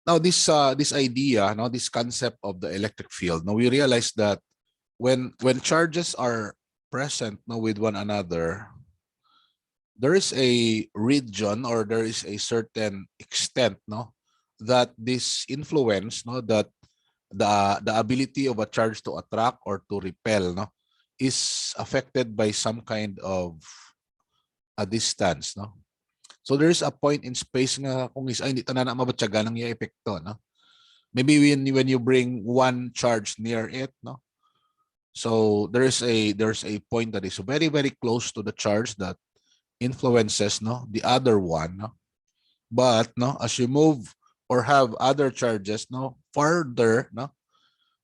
Now this idea, no, this concept of the electric field, now we realize that when charges are present, no, with one another, there is a region or there is a certain extent, no, that this influence, no, that the ability of a charge to attract or to repel, no, is affected by some kind of a distance, no. So there is a point in space nga kung is ay hindi tanan mabatyagan ang epekto, no. Maybe when you bring one charge near it, no. So there's a point that is very very close to the charge that influences, no, the other one, no. But no, as you move or have other charges, no, further, no,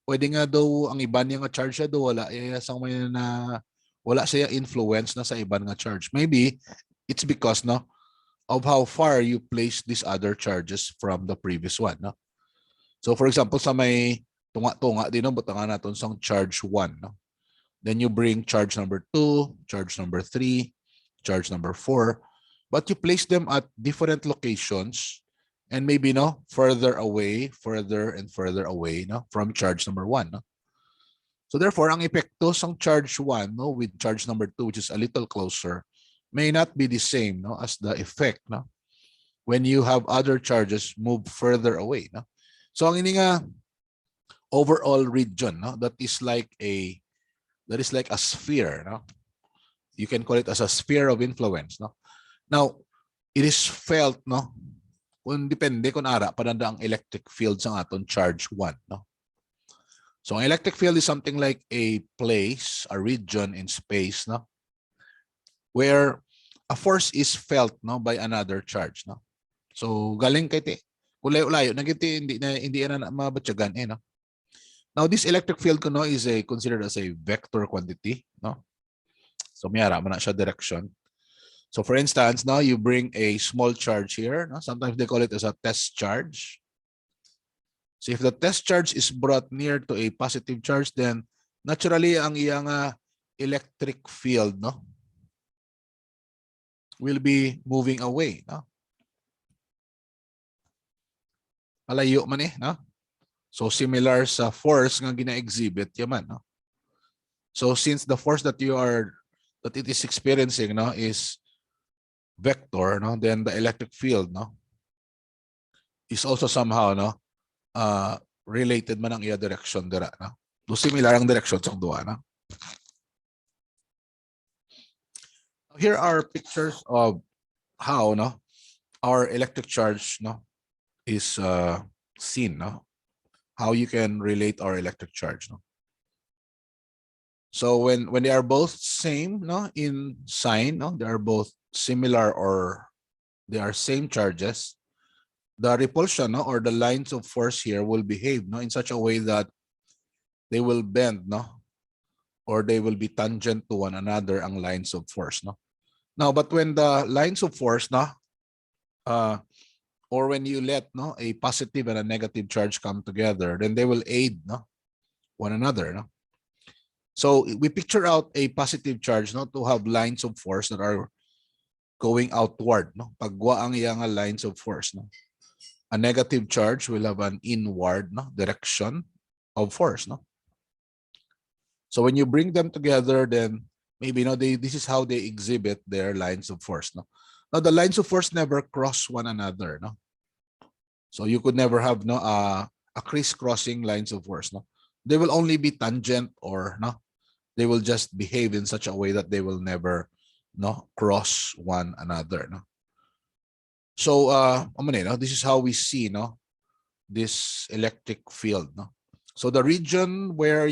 pwede nga daw ang iba niya nga charge do wala sa may na wala siya influence na sa iba nga charge. Maybe it's because, no, of how far you place these other charges from the previous one, no. So for example, sa may tunga-tunga din, no, butangan natin sa charge 1, no. Then you bring charge number 2, charge number 3, charge number 4, but you place them at different locations and maybe, no, further away, further and further away, no, from charge number 1, no. So therefore, ang epekto sa charge 1, no, with charge number 2, which is a little closer, may not be the same, no, as the effect, no, when you have other charges move further away, no. So ang ini nga overall region, no, that is like a sphere, no. You can call it as a sphere of influence, no. Now, it is felt, no, kung depende kung ara pananda ang electric field sa aton charge 1, no. So ang electric field is something like a place, a region in space, no, where a force is felt, no, by another charge, no. So galing kay ti layo-layo nagiti hindi na mabatyagan no. Now this electric field ko, no, is considered as a vector quantity, no. So mayara man na siya direction. So for instance, now you bring a small charge here, no? Sometimes they call it as a test charge. So if the test charge is brought near to a positive charge, then naturally ang iyang electric field, no, will be moving away, no. Malayo man no. So similar sa force nga gina-exhibit yaman, no. So since the force that it is experiencing, no, is vector, no, then the electric field, no, is also somehow, no, related man ang iya direction dira, no. So similar ang direction sa duwa, no. Here are pictures of how, no, our electric charge, no, is seen, no, how you can relate our electric charge, no. So when they are both same, no, in sign, no, they are both similar or they are same charges, the repulsion, no, or the lines of force here will behave, no, in such a way that they will bend, no, or they will be tangent to one another ang lines of force, no. Now, but when the lines of force, no, or when you let, no, a positive and a negative charge come together, then they will aid, no, one another, no. So we picture out a positive charge, no, to have lines of force that are going outward, no. Pagwa ang iyang lines of force, no. A negative charge will have an inward, no, direction of force, no. So when you bring them together, then maybe, no, this is how they exhibit their lines of force, no. Now the lines of force never cross one another, no. So you could never have, no, a crisscrossing lines of force, no. They will only be tangent, or no, they will just behave in such a way that they will never, no, cross one another, no. So no, this is how we see, no, this electric field, no. So the region where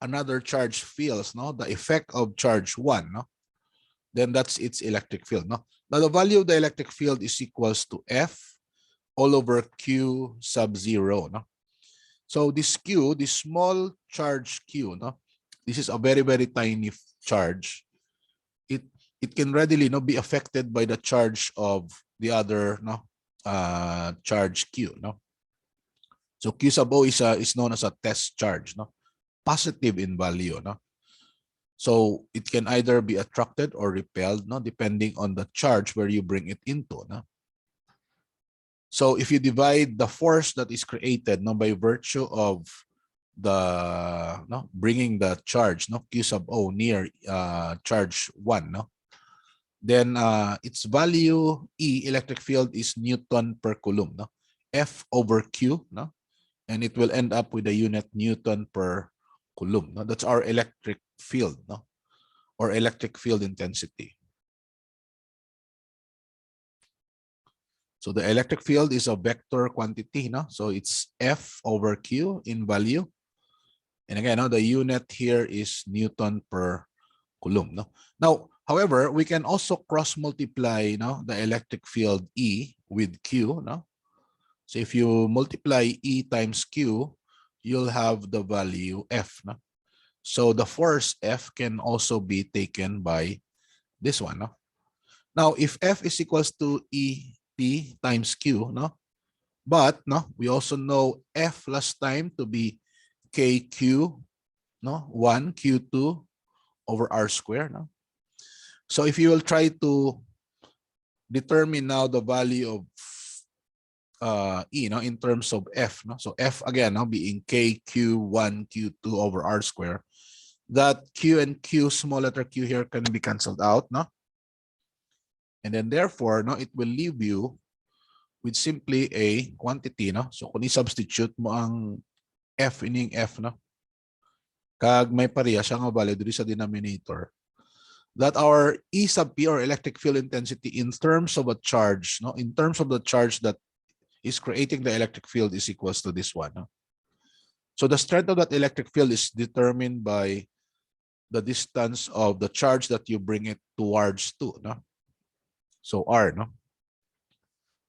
another charge feels, no, the effect of charge 1, no, then that's its electric field, no. Now the value of the electric field is equals to F all over Q sub 0, no. So this Q, this small charge Q, no, this is a very very tiny charge. It can readily, no, be affected by the charge of the other, no, charge Q, no. So Q sub O is known as a test charge, no, positive in value, no. So it can either be attracted or repelled, no, depending on the charge where you bring it into, no. So if you divide the force that is created no, by virtue of the no, bringing the charge no, Q sub O near charge 1, no, then its value E electric field is Newton per Coulomb, no, F over Q, no, and it will end up with the unit Newton per Coulomb. No? That's our electric field, no, or electric field intensity. So the electric field is a vector quantity, no? So it's F over Q in value. And again, no, the unit here is Newton per Coulomb. No? Now, however, we can also cross multiply no, the electric field E with Q. No? So if you multiply E times Q, you'll have the value F. No? So the force F can also be taken by this one. No? Now, if F is equals to EP times Q, no? But no, we also know F last time to be KQ, no, 1 Q2 over R square. No? So if you will try to determine now the value of E no, in terms of F, no? So F again no, being KQ1 Q2 over R square, that Q and Q, small letter Q here, can be cancelled out. No? And then therefore, no, it will leave you with simply a quantity. No? So kung i-substitute mo ang F ining F, no? Kag may pareha siya nga value dito sa denominator, that our E sub P or electric field intensity in terms of a charge, no, in terms of the charge that is creating the electric field is equals to this one. No? So the strength of that electric field is determined by the distance of the charge that you bring it towards to. No? So R. No?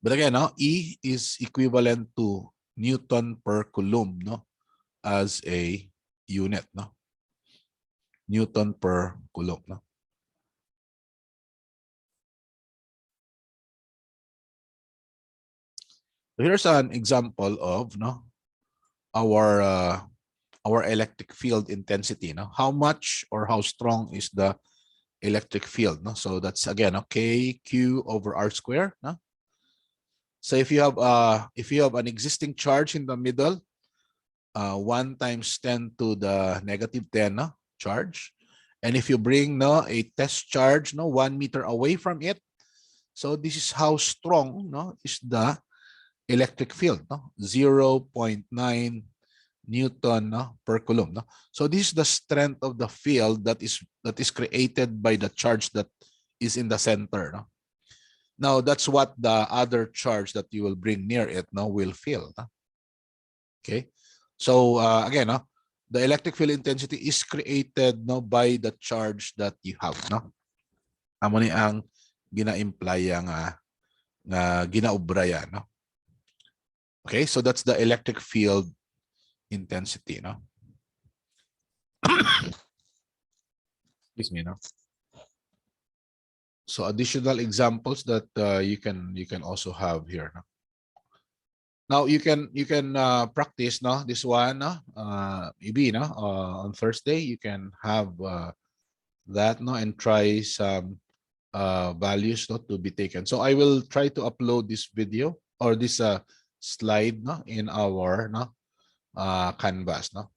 But again, no, E is equivalent to Newton per Coulomb, no, as a unit. No? Newton per Coulomb. No? So here's an example of no, our electric field intensity. No? How much or how strong is the electric field? No? So that's again okay, Q over R square. No? So if you have an existing charge in the middle, 1 times 10 to the negative 10 no, charge, and if you bring no, a test charge no, 1 meter away from it, so this is how strong no, is the electric field, no? 0.9 Newton no, per Coulomb. No? So this is the strength of the field that is created by the charge that is in the center. No? Now that's what the other charge that you will bring near it no, will feel. No? Okay. So again, no, the electric field intensity is created no, by the charge that you have. No? Amo ni ang gina-imply nga ginaubra yan. No? Okay, so that's the electric field intensity, no? Excuse me, no? So additional examples that you can also have here, no? Now you can practice, no, this one, no, maybe, no, on Thursday you can have that, no, and try some values, no, to be taken. So I will try to upload this video or this slide, no, in our no, Canvas, no.